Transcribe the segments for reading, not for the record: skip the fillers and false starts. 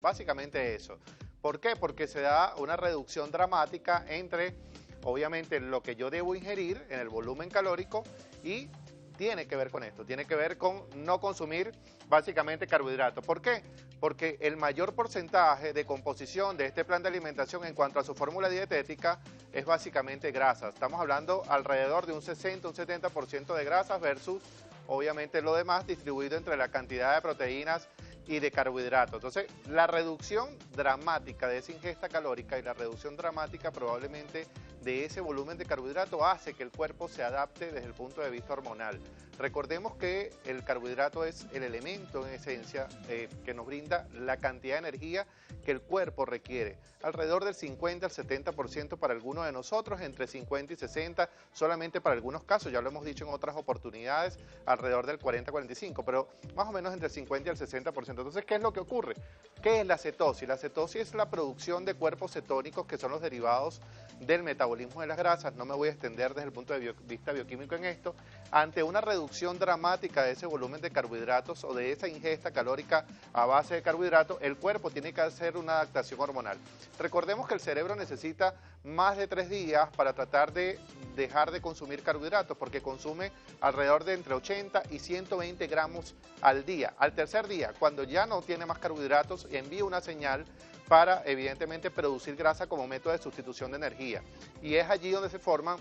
Básicamente eso. ¿Por qué? Porque se da una reducción dramática entre, obviamente, lo que yo debo ingerir en el volumen calórico y tiene que ver con esto, tiene que ver con no consumir básicamente carbohidratos. ¿Por qué? Porque el mayor porcentaje de composición de este plan de alimentación en cuanto a su fórmula dietética es básicamente grasa. Estamos hablando alrededor de un 60, un 70% de grasas versus obviamente lo demás distribuido entre la cantidad de proteínas y de carbohidratos. Entonces, la reducción dramática de esa ingesta calórica y la reducción dramática probablemente de ese volumen de carbohidrato hace que el cuerpo se adapte desde el punto de vista hormonal. Recordemos que el carbohidrato es el elemento en esencia que nos brinda la cantidad de energía que el cuerpo requiere. Alrededor del 50 al 70% para algunos de nosotros, entre 50 y 60 solamente para algunos casos, ya lo hemos dicho en otras oportunidades, alrededor del 40-45, pero más o menos entre el 50 y el 60%. Entonces, ¿qué es lo que ocurre? ¿Qué es la cetosis? La cetosis es la producción de cuerpos cetónicos que son los derivados del metabolismo de las grasas. No me voy a extender desde el punto de vista bioquímico en esto. Ante una reducción dramática de ese volumen de carbohidratos o de esa ingesta calórica a base de carbohidratos, el cuerpo tiene que hacer una adaptación hormonal. Recordemos que el cerebro necesita más de 3 días para tratar de dejar de consumir carbohidratos, porque consume alrededor de entre 80 y 120 gramos al día. Al tercer día, cuando ya no tiene más carbohidratos, envía una señal para, evidentemente, producir grasa como método de sustitución de energía. Y es allí donde se forman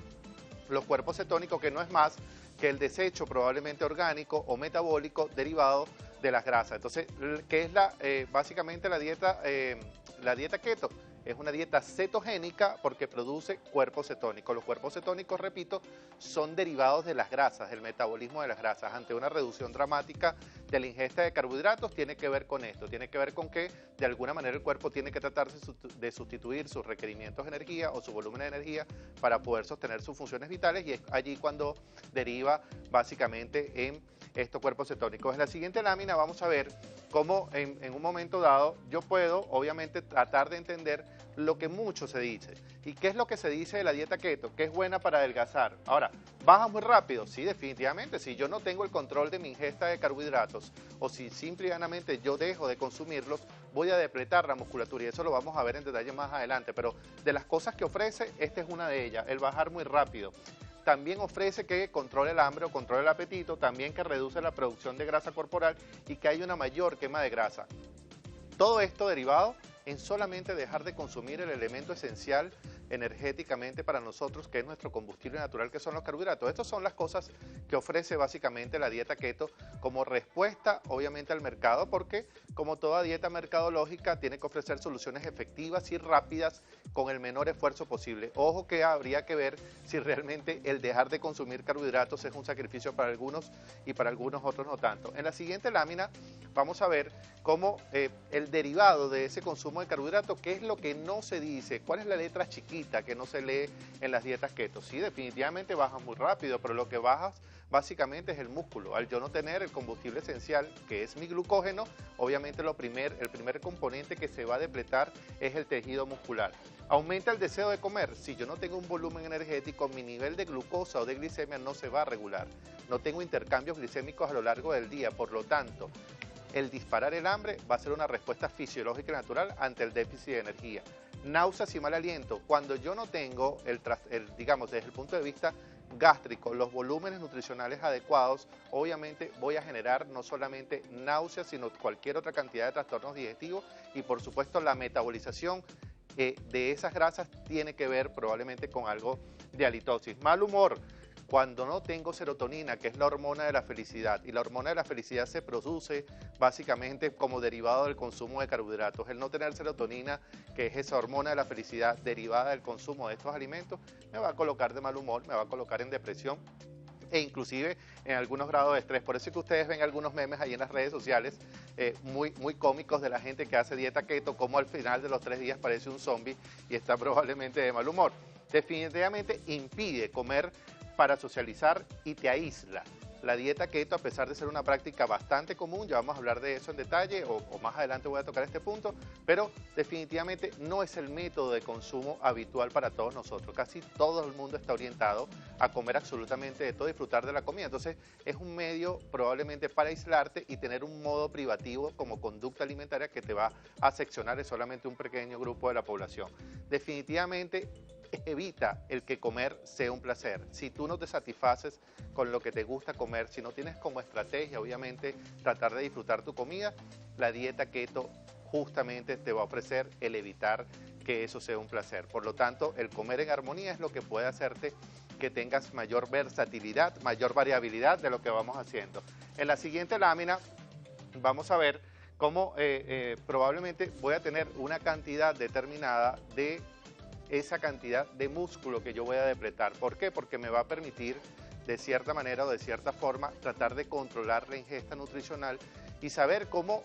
los cuerpos cetónicos, que no es más que el desecho probablemente orgánico o metabólico derivado de las grasas. Entonces, ¿qué es básicamente la dieta keto? Es una dieta cetogénica porque produce cuerpos cetónicos. Los cuerpos cetónicos, repito, son derivados de las grasas, del metabolismo de las grasas. Ante una reducción dramática de la ingesta de carbohidratos, tiene que ver con esto. Tiene que ver con que, de alguna manera, el cuerpo tiene que tratar de sustituir sus requerimientos de energía o su volumen de energía para poder sostener sus funciones vitales, y es allí cuando deriva básicamente en estos cuerpos cetónicos. En la siguiente lámina vamos a ver cómo en un momento dado yo puedo, obviamente, tratar de entender lo que mucho se dice. ¿Y qué es lo que se dice de la dieta keto? Que es buena para adelgazar. Ahora, ¿baja muy rápido? Sí, definitivamente. Si yo no tengo el control de mi ingesta de carbohidratos o si simplemente yo dejo de consumirlos, voy a depletar la musculatura, y eso lo vamos a ver en detalle más adelante. Pero de las cosas que ofrece, esta es una de ellas, el bajar muy rápido. También ofrece que controle el hambre o controle el apetito, también que reduce la producción de grasa corporal y que haya una mayor quema de grasa. Todo esto derivado en solamente dejar de consumir el elemento esencial energéticamente para nosotros, que es nuestro combustible natural, que son los carbohidratos. Estas son las cosas que ofrece básicamente la dieta keto como respuesta, obviamente, al mercado, porque como toda dieta mercadológica tiene que ofrecer soluciones efectivas y rápidas con el menor esfuerzo posible. Ojo que habría que ver si realmente el dejar de consumir carbohidratos es un sacrificio para algunos y para algunos otros no tanto. En la siguiente lámina vamos a ver cómo el derivado de ese consumo de carbohidratos, qué es lo que no se dice, cuál es la letra chiquita que no se lee en las dietas keto. Sí, definitivamente bajas muy rápido, pero lo que bajas básicamente es el músculo. Al yo no tener el combustible esencial, que es mi glucógeno, obviamente el primer componente que se va a depletar es el tejido muscular. Aumenta el deseo de comer. Si yo no tengo un volumen energético, mi nivel de glucosa o de glicemia no se va a regular. No tengo intercambios glicémicos a lo largo del día, por lo tanto, el disparar el hambre va a ser una respuesta fisiológica y natural ante el déficit de energía. Náuseas y mal aliento. Cuando yo no tengo, digamos, desde el punto de vista gástrico, los volúmenes nutricionales adecuados, obviamente voy a generar no solamente náuseas, sino cualquier otra cantidad de trastornos digestivos, y por supuesto la metabolización de esas grasas tiene que ver probablemente con algo de halitosis. Mal humor. Cuando no tengo serotonina, que es la hormona de la felicidad, y la hormona de la felicidad se produce básicamente como derivado del consumo de carbohidratos. El no tener serotonina, que es esa hormona de la felicidad derivada del consumo de estos alimentos, me va a colocar de mal humor, me va a colocar en depresión e inclusive en algunos grados de estrés. Por eso es que ustedes ven algunos memes ahí en las redes sociales muy cómicos de la gente que hace dieta keto, como al final de los 3 días parece un zombie y está probablemente de mal humor. Definitivamente impide comer para socializar y te aísla. la dieta keto, a pesar de ser una práctica bastante común, ya vamos a hablar de eso en detalle, o más adelante voy a tocar este punto, pero definitivamente no es el método de consumo habitual para todos nosotros. Casi todo el mundo está orientado a comer absolutamente de todo, disfrutar de la comida. Entonces, es un medio probablemente para aislarte y tener un modo privativo como conducta alimentaria que te va a seccionar en solamente un pequeño grupo de la población. Definitivamente, evita el que comer sea un placer. Si tú no te satisfaces con lo que te gusta comer, si no tienes como estrategia, obviamente, tratar de disfrutar tu comida, la dieta keto justamente te va a ofrecer el evitar que eso sea un placer. Por lo tanto, el comer en armonía es lo que puede hacerte que tengas mayor versatilidad, mayor variabilidad de lo que vamos haciendo. En la siguiente lámina vamos a ver cómo probablemente voy a tener una cantidad determinada de esa cantidad de músculo que yo voy a depletar. ¿Por qué? Porque me va a permitir, de cierta manera o de cierta forma, tratar de controlar la ingesta nutricional y saber cómo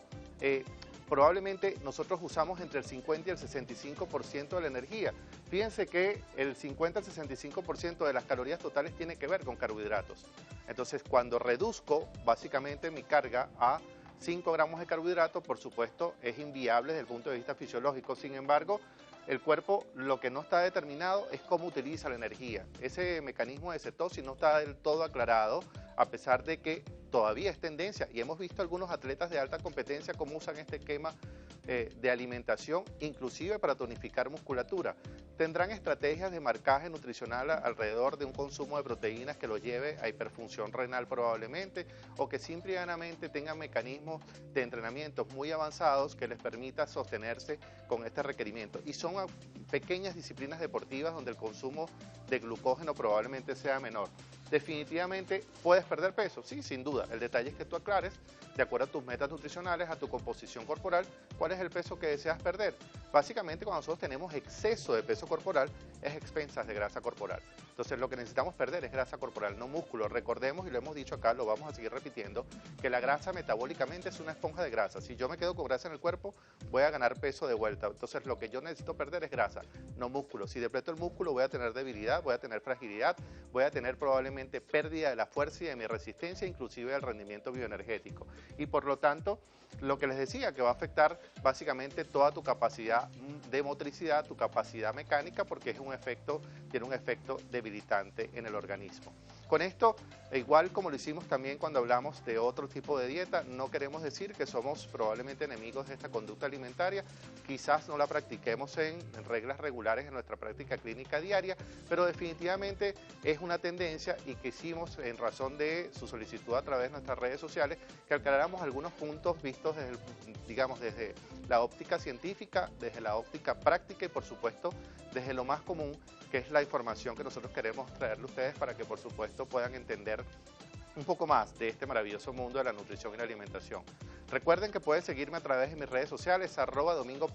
probablemente nosotros usamos entre el 50 y el 65% de la energía. Fíjense que el 50 al 65% de las calorías totales tiene que ver con carbohidratos. Entonces, cuando reduzco básicamente mi carga a 5 gramos de carbohidratos, por supuesto, es inviable desde el punto de vista fisiológico. Sin embargo, el cuerpo lo que no está determinado es cómo utiliza la energía. Ese mecanismo de cetosis no está del todo aclarado, a pesar de que todavía es tendencia. Y hemos visto algunos atletas de alta competencia cómo usan este esquema de alimentación, inclusive para tonificar musculatura. Tendrán estrategias de marcaje nutricional alrededor de un consumo de proteínas que lo lleve a hiperfunción renal probablemente, o que simplemente tengan mecanismos de entrenamiento muy avanzados que les permita sostenerse con este requerimiento. Y son pequeñas disciplinas deportivas donde el consumo de glucógeno probablemente sea menor. Definitivamente puedes perder peso, sí, sin duda. El detalle es que tú aclares, de acuerdo a tus metas nutricionales, a tu composición corporal, cuál es el peso que deseas perder. Básicamente, cuando nosotros tenemos exceso de peso corporal, es expensas de grasa corporal. Entonces, lo que necesitamos perder es grasa corporal, no músculo. Recordemos, y lo hemos dicho acá, lo vamos a seguir repitiendo, que la grasa metabólicamente es una esponja de grasa. Si yo me quedo con grasa en el cuerpo, voy a ganar peso de vuelta. Entonces, lo que yo necesito perder es grasa, no músculo. Si depleto el músculo, voy a tener debilidad, voy a tener fragilidad, voy a tener probablemente pérdida de la fuerza y de mi resistencia, inclusive del rendimiento bioenergético. Y por lo tanto, lo que les decía, que va a afectar básicamente toda tu capacidad de motricidad, tu capacidad mecánica, porque es tiene un efecto debilitante en el organismo. Con esto, igual como lo hicimos también cuando hablamos de otro tipo de dieta, no queremos decir que somos probablemente enemigos de esta conducta alimentaria, quizás no la practiquemos en reglas regulares en nuestra práctica clínica diaria, pero definitivamente es una tendencia y quisimos, en razón de su solicitud a través de nuestras redes sociales, que aclaráramos algunos puntos vistos desde, desde la óptica científica, desde la óptica práctica y por supuesto desde lo más común, que es la información que nosotros queremos traerle a ustedes para que por supuesto puedan entender un poco más de este maravilloso mundo de la nutrición y la alimentación. Recuerden que pueden seguirme a través de mis redes sociales, @Domingo